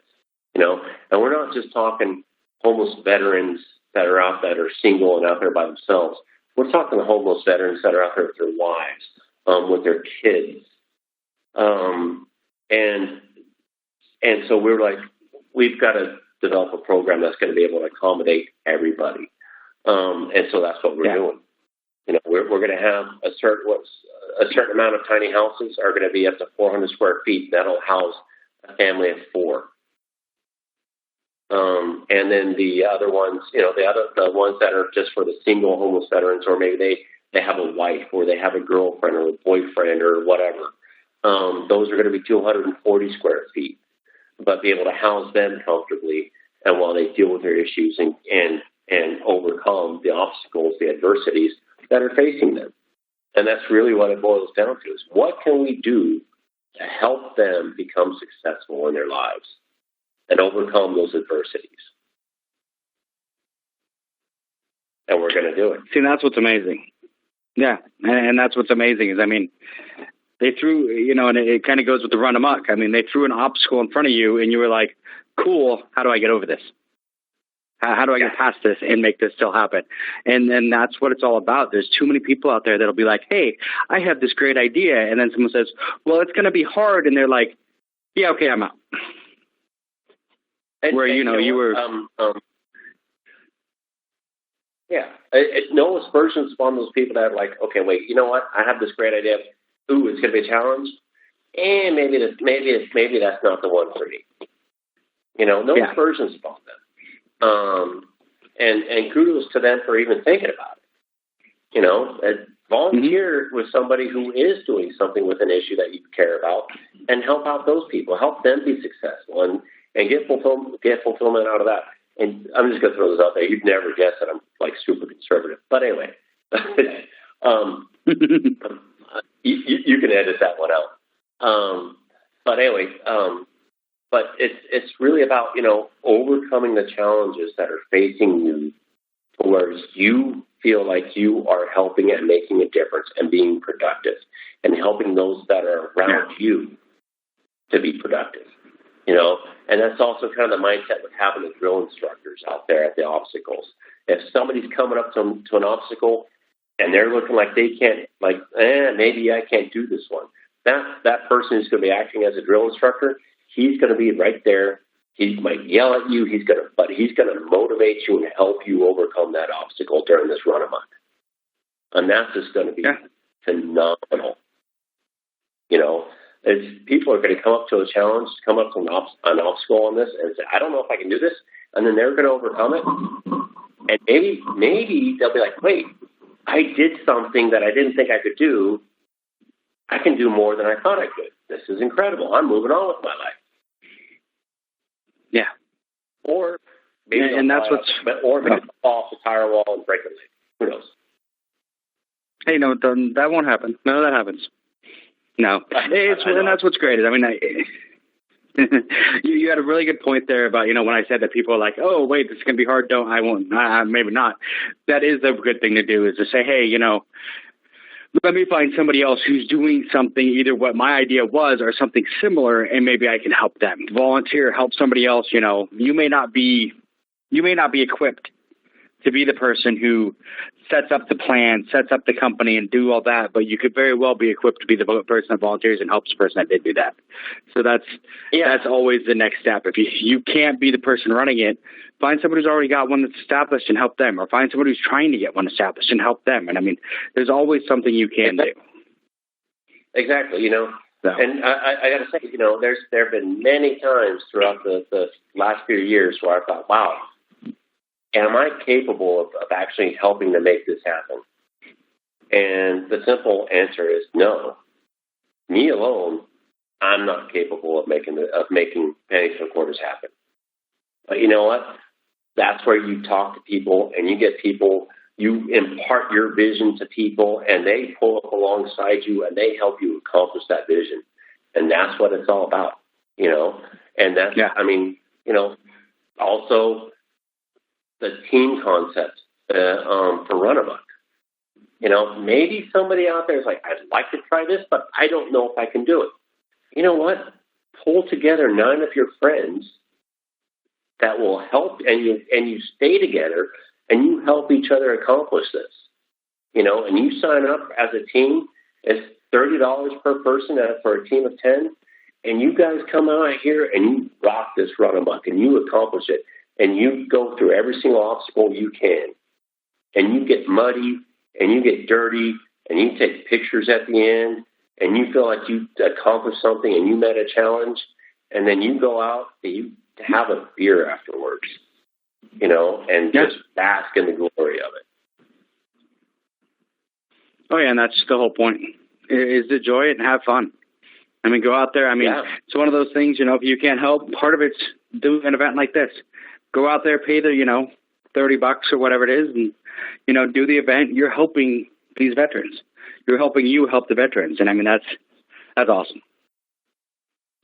you know, and we're not just talking homeless veterans that are out that are single and out there by themselves. We're talking homeless veterans that are out there with their wives, with their kids. And so we're like, we've got to develop a program that's going to be able to accommodate everybody. And so that's what we're doing. You know, we're going to have a certain amount of tiny houses are going to be up to 400 square feet. That'll house a family of 4. And then the other ones, you know, the ones that are just for the single homeless veterans, or maybe they have a wife or they have a girlfriend or a boyfriend or whatever. Those are going to be 240 square feet, but be able to house them comfortably and while they deal with their issues and overcome the obstacles, the adversities that are facing them. And that's really what it boils down to, is what can we do to help them become successful in their lives and overcome those adversities? And we're going to do it.
See, that's what's amazing. Yeah, and that's what's amazing is, I mean, they threw, you know, and it kind of goes with the run amok. I mean, they threw an obstacle in front of you, and you were like, cool, how do I get over this? How do I get past this and make this still happen? And then that's what it's all about. There's too many people out there that'll be like, hey, I have this great idea. And then someone says, well, it's going to be hard. And they're like, yeah, okay, I'm out. Where, you know, you were...
no aspersions upon those people that are like, okay, wait, you know what? I have this great idea. Ooh, it's going to be a challenge. And maybe that's not the one for me. You know, no aspersions upon them. And kudos to them for even thinking about it. You know, volunteer with somebody who is doing something with an issue that you care about, and help out those people, help them be successful, and get fulfillment out of that. And I'm just going to throw this out there. You'd never guess that I'm like super conservative, but anyway, you can edit that one out. But anyway, but it's really about, you know, overcoming the challenges that are facing you, where you feel like you are helping and making a difference and being productive, and helping those that are around you to be productive. You know, and that's also kind of the mindset with having the drill instructors out there at the obstacles. If somebody's coming up to an obstacle and they're looking like they can't, like, maybe I can't do this one, that person who's going to be acting as a drill instructor, he's going to be right there. He might yell at you. But he's going to motivate you and help you overcome that obstacle during this run amok. And that's just going to be phenomenal. You know, people are going to come up to a challenge, come up to an obstacle on this and say, I don't know if I can do this. And then they're going to overcome it. And maybe they'll be like, wait, I did something that I didn't think I could do. I can do more than I thought I could. This is incredible. I'm moving on with my life.
Yeah.
Or maybe or maybe fall off the tire wall and break a leg. Who knows?
Hey, no, that won't happen. None of that happens. No, and that's what's great. I mean, you had a really good point there about, you know, when I said that people are like, oh, wait, this is going to be hard. I won't, maybe not. That is a good thing to do, is to say, hey, you know, let me find somebody else who's doing something, either what my idea was or something similar, and maybe I can help them. Volunteer, help somebody else. You know, you may not be equipped to be the person who sets up the plan, sets up the company, and do all that, but you could very well be equipped to be the person that volunteers and helps the person that did do that. So that's always the next step. If you can't be the person running it, find somebody who's already got one that's established and help them, or find somebody who's trying to get one established and help them. And I mean, there's always something you can do.
Exactly, you know. So. And I got to say, you know, there have been many times throughout the last few years where I thought, wow, am I capable of actually helping to make this happen? And the simple answer is no. Me alone, I'm not capable of making pennies and quarters happen. But you know what? That's where you talk to people and you get people, you impart your vision to people, and they pull up alongside you and they help you accomplish that vision. And that's what it's all about, you know? And that's, I mean, you know, also the team concept for Run Amok. You know, maybe somebody out there is like, I'd like to try this, but I don't know if I can do it. You know what? Pull together 9 of your friends that will help, and you stay together and you help each other accomplish this. And you sign up as a team. It's $30 per person for a team of 10, and you guys come out here and you rock this run amok and you accomplish it, and you go through every single obstacle you can, and you get muddy and you get dirty and you take pictures at the end and you feel like you accomplished something and you met a challenge, and then you go out and you have a beer afterwards, and just bask in the glory of it.
Oh, yeah, and that's the whole point, is to enjoy it and have fun. I mean, go out there. I mean, It's one of those things, if you can't help, part of it's doing an event like this. Go out there, pay the, $30 or whatever it is, and, do the event. You're helping these veterans. You're helping you help the veterans. And, I mean, that's awesome.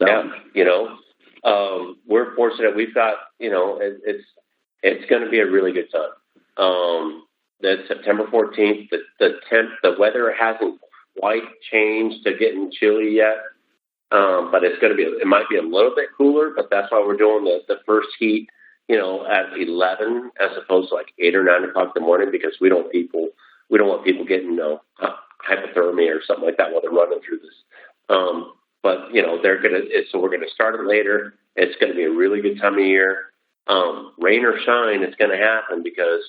So.
Yeah, we're fortunate. We've got, it's going to be a really good time. That's September 14th. The weather hasn't quite changed to getting chilly yet, but it might be a little bit cooler. But that's why we're doing the first heat, at 11 as opposed to like 8 or 9 o'clock in the morning, because we don't want people getting hypothermia or something like that while they're running through this. But so we're gonna start it later. It's going to be a really good time of year. Rain or shine, it's going to happen because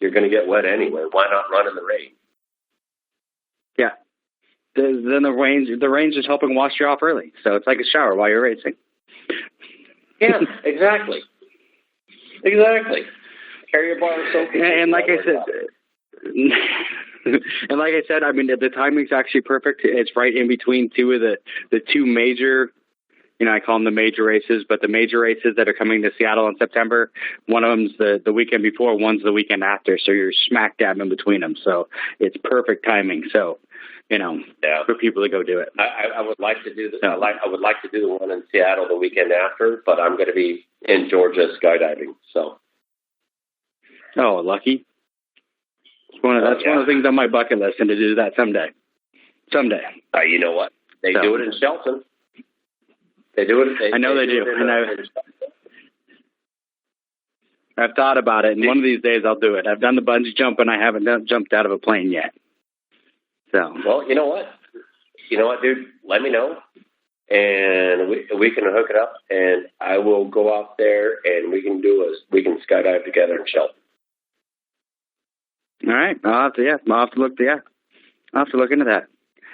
you're going to get wet anyway. Why not run in the rain?
Yeah. Then the rain's just helping wash you off early. So it's like a shower while you're racing.
Yeah, exactly. Exactly. Carry your bar of soap.
And like I said, I mean, the timing's actually perfect. It's right in between two of the two major, I call them the major races, but the major races that are coming to Seattle in September, one of them's the weekend before, one's the weekend after. So you're smack dab in between them. So it's perfect timing. So, for people to go do it.
I would like to do I would like to do the one in Seattle the weekend after, but I'm going to be in Georgia skydiving. So.
Oh, lucky. One of the things on my bucket list, and to do that someday.
You know what? They do it in Shelton. They do it.
I know they do. And I've thought about it, and one of these days I'll do it. I've done the bungee jump, and I haven't jumped out of a plane yet. So.
Well, you know what, dude? Let me know, and we can hook it up, and I will go out there, and we can skydive together in Shelton.
All right, I'll have to look into that.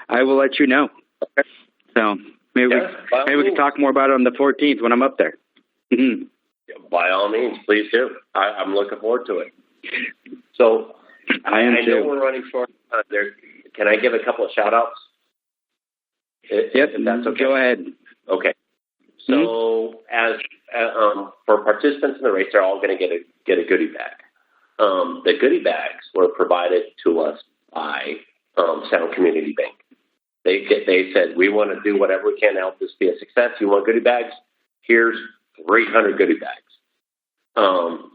I will let you know. Okay. So maybe we can talk more about it on the 14th when I'm up there.
By all means, please do. I'm looking forward to it. So I know we're running short there. Can I give a couple of shout outs?
Yep,
if that's okay.
Go ahead.
Okay. So as for participants in the race, they're all going to get a goodie bag. The goodie bags were provided to us by Sound Community Bank. They said, we want to do whatever we can to help this be a success. You want goodie bags? Here's 300 goodie bags.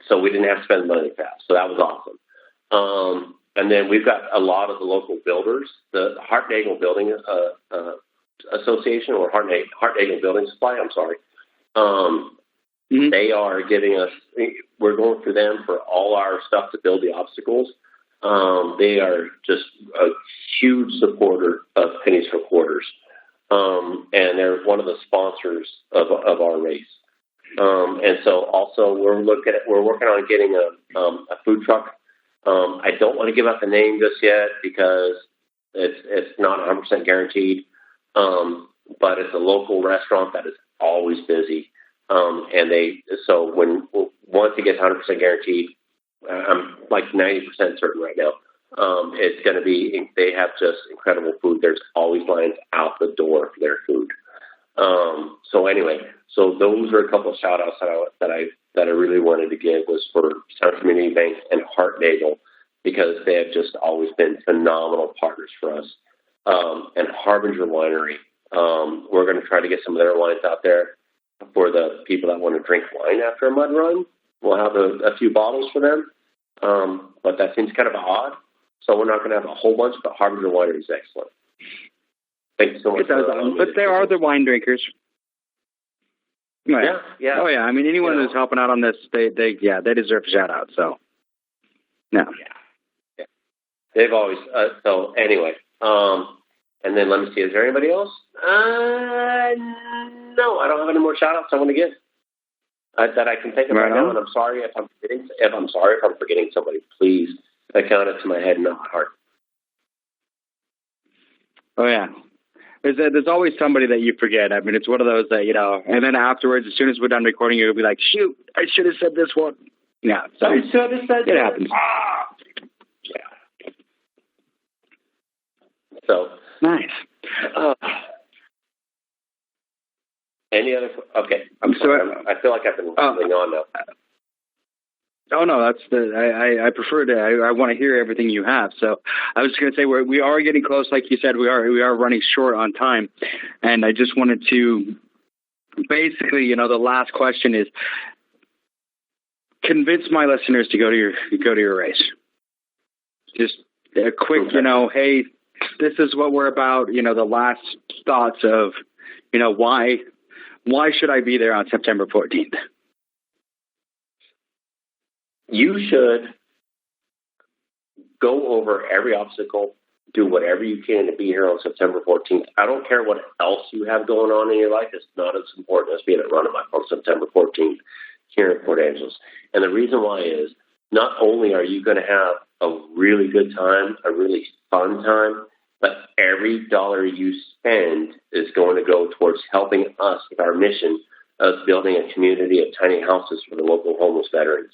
So we didn't have to spend money fast. So that was awesome. And then we've got a lot of the local builders, the Hartnagel Building Association, or Hartnagel Building Supply. I'm sorry. They are giving us, we're going through them for all our stuff to build the obstacles. They are just a huge supporter of Pennies for Quarters. And they're one of the sponsors of our race. And so also we're working on getting a food truck. I don't want to give out the name just yet because it's not 100% guaranteed. But it's a local restaurant that is always busy. Once it gets 100% guaranteed, I'm like 90% certain right now. It's going to be, they have just incredible food. There's always lines out the door for their food. So those are a couple of shout outs that I really wanted to give, was for Sound Community Bank and Hartnagel, because they have just always been phenomenal partners for us. And Harbinger Winery, we're going to try to get some of their wines out there for the people that want to drink wine after a mud run. We'll have a few bottles for them. But that seems kind of odd. So we're not going to have a whole bunch, but Harbinger Winery is excellent. Thank you so much.
But there are the wine drinkers. Right.
Yeah.
Oh yeah. I mean, anyone who's helping out on this, they deserve a shout out. So, no.
Yeah. They've always. So anyway, and then let me see. Is there anybody else? No, I don't have any more shout outs I want to give that I can think of right now. And I'm sorry if I'm forgetting. If I'm forgetting somebody, please account it to my head, not my heart.
Oh yeah. There's always somebody that you forget. I mean, it's one of those that, and then afterwards, as soon as we're done recording, you'll be like, shoot, I should have said this one. Yeah. So
I should have said
it happens.
Yeah. So.
Nice.
Any other? Okay. I'm sorry. I feel like I've been rambling on now.
Oh no, I prefer to. I want to hear everything you have. So I was going to say we are getting close, like you said. We are running short on time, and I just wanted to basically, the last question is convince my listeners to go to your race. Just a quick, hey, this is what we're about. The last thoughts of, why should I be there on September 14th?
You should go over every obstacle, do whatever you can to be here on September 14th. I don't care what else you have going on in your life. It's not as important as being at Runamuck on September 14th here in Port Angeles. And the reason why is not only are you going to have a really good time, a really fun time, but every dollar you spend is going to go towards helping us with our mission of building a community of tiny houses for the local homeless veterans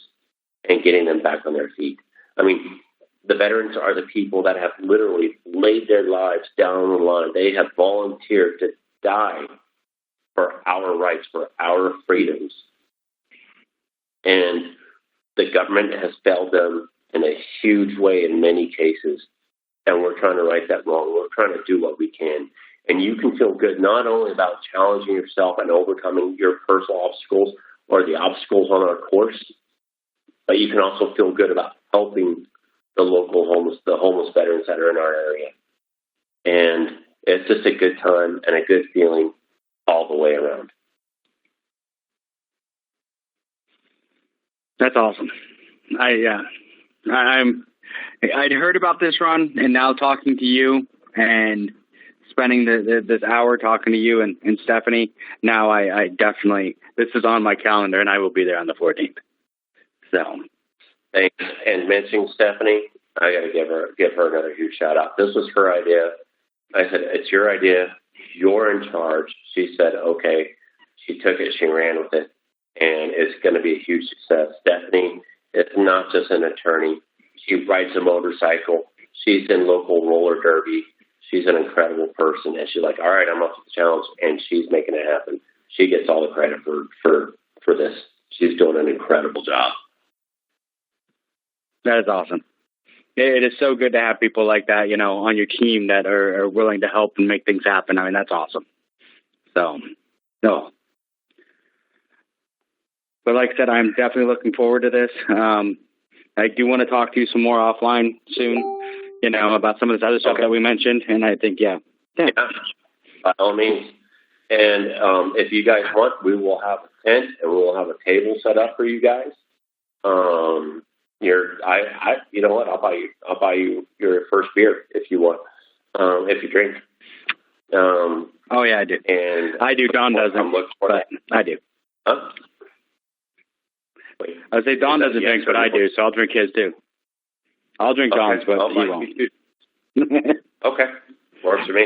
and getting them back on their feet. I mean, the veterans are the people that have literally laid their lives down the line. They have volunteered to die for our rights, for our freedoms. And the government has failed them in a huge way in many cases. And we're trying to right that wrong. We're trying to do what we can. And you can feel good not only about challenging yourself and overcoming your personal obstacles or the obstacles on our course, but you can also feel good about helping the homeless veterans that are in our area. And it's just a good time and a good feeling all the way around.
That's awesome. I'd heard about this run, and now talking to you and spending this hour talking to you and Stephanie, now I definitely, this is on my calendar, and I will be there on the 14th. So,
thanks. And mentioning Stephanie, I got to give her another huge shout out. This was her idea. I said, "It's your idea. You're in charge." She said, "Okay." She took it. She ran with it, and it's going to be a huge success. Stephanie is not just an attorney. She rides a motorcycle. She's in local roller derby. She's an incredible person, and she's like, "All right, I'm up to the challenge," and she's making it happen. She gets all the credit for this. She's doing an incredible job.
That is awesome. It is so good to have people like that, on your team that are willing to help and make things happen. I mean, that's awesome. So, no. But like I said, I'm definitely looking forward to this. I do want to talk to you some more offline soon, about some of this other stuff that we mentioned. And I think, yeah.
By all means. And if you guys want, we will have a tent and we will have a table set up for you guys. You know what? I'll buy you your first beer if you want, if you drink.
Oh yeah, I do. And I do. Don doesn't, but I do.
Huh?
Wait, I would say Don doesn't drink, but I do, so I'll drink his too. I'll drink Don's, but he won't.
Okay, works for me.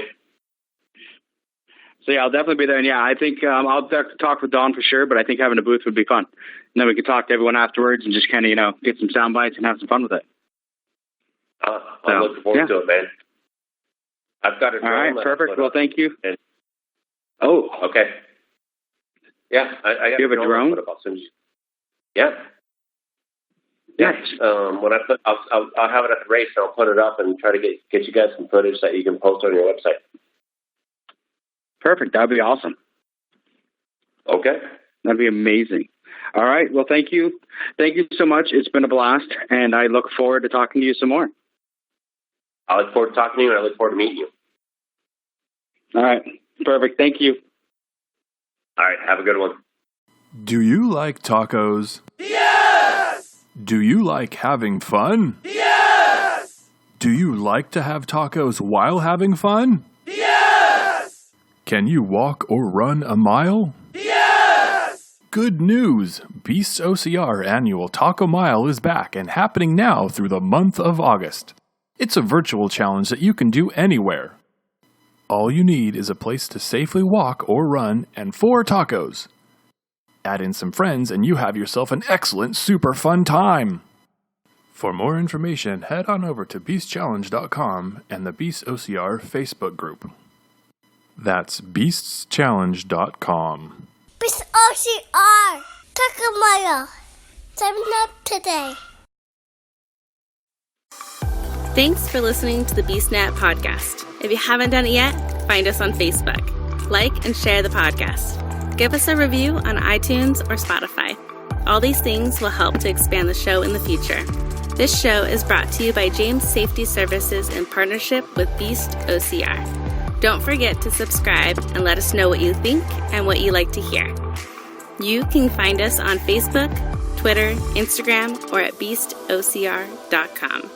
So yeah, I'll definitely be there. And yeah, I think I'll talk with Don for sure, but I think having a booth would be fun. And then we could talk to everyone afterwards and just kind of, get some sound bites and have some fun with it.
I'm looking forward to it, man. I've got it.
All right, perfect. Well, thank you. Oh.
Okay. Yeah, I got.
You have a drone?
Yeah.
Yes.
When I'll have it at the race, and I'll put it up and try to get you guys some footage that you can post on your website.
Perfect. That'd be awesome.
Okay.
That'd be amazing. All right. Well, thank you. Thank you so much. It's been a blast, and I look forward to talking to you some more.
I look forward to talking to you, and I look forward to meeting you.
All right. Perfect. Thank you.
All right. Have a good one.
Do you like tacos? Yes! Do you like having fun? Yes! Do you like to have tacos while having fun? Yes! Can you walk or run a mile? Yes! Good news! Beast's OCR Annual Taco Mile is back and happening now through the month of August. It's a virtual challenge that you can do anywhere. All you need is a place to safely walk or run and 4 tacos. Add in some friends and you have yourself an excellent, super fun time. For more information, head on over to beastchallenge.com and the Beast OCR Facebook group. That's beastschallenge.com.
Beast OCR! Taco Mile! Sign up today.
Thanks for listening to the BeastNet podcast. If you haven't done it yet, find us on Facebook. Like and share the podcast. Give us a review on iTunes or Spotify. All these things will help to expand the show in the future. This show is brought to you by James Safety Services in partnership with Beast OCR. Don't forget to subscribe and let us know what you think and what you like to hear. You can find us on Facebook, Twitter, Instagram, or at beastocr.com.